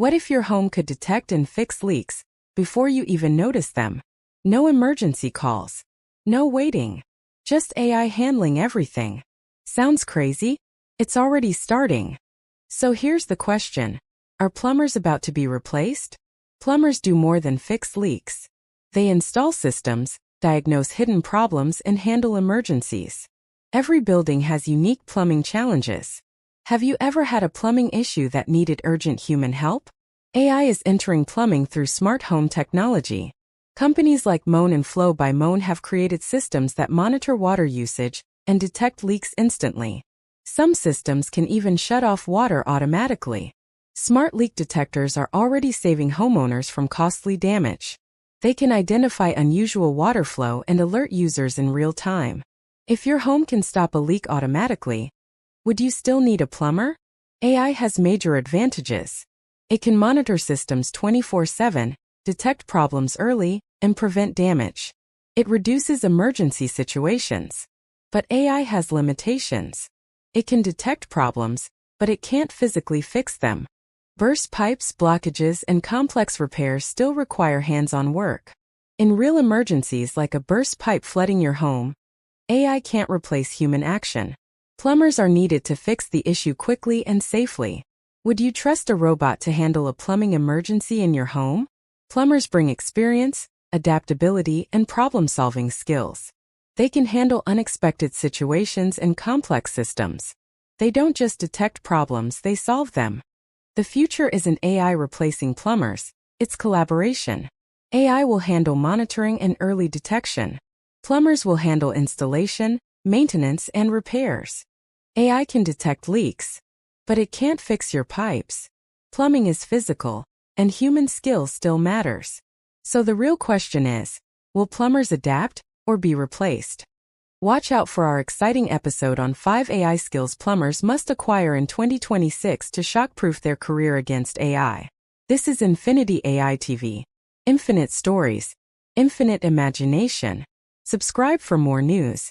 What if your home could detect and fix leaks before you even notice them? No emergency calls. No waiting. Just AI handling everything. Sounds crazy? It's already starting. So here's the question. Are plumbers about to be replaced? Plumbers do more than fix leaks. They install systems, diagnose hidden problems, and handle emergencies. Every building has unique plumbing challenges. Have you ever had a plumbing issue that needed urgent human help? AI is entering plumbing through smart home technology. Companies like Moen and Flow by Moen have created systems that monitor water usage and detect leaks instantly. Some systems can even shut off water automatically. Smart leak detectors are already saving homeowners from costly damage. They can identify unusual water flow and alert users in real time. If your home can stop a leak automatically, would you still need a plumber? AI has major advantages. It can monitor systems 24/7, detect problems early, and prevent damage. It reduces emergency situations. But AI has limitations. It can detect problems, but it can't physically fix them. Burst pipes, blockages, and complex repairs still require hands-on work. In real emergencies like a burst pipe flooding your home, AI can't replace human action. Plumbers are needed to fix the issue quickly and safely. Would you trust a robot to handle a plumbing emergency in your home? Plumbers bring experience, adaptability, and problem-solving skills. They can handle unexpected situations and complex systems. They don't just detect problems, they solve them. The future isn't AI replacing plumbers, it's collaboration. AI will handle monitoring and early detection. Plumbers will handle installation, maintenance, and repairs. AI can detect leaks, but it can't fix your pipes. Plumbing is physical, and human skill still matters. So the real question is, will plumbers adapt or be replaced? Watch out for our exciting episode on 5 AI skills plumbers must acquire in 2026 to shock-proof their career against AI. This is Infinity AI TV. Infinite stories, infinite imagination. Subscribe for more news.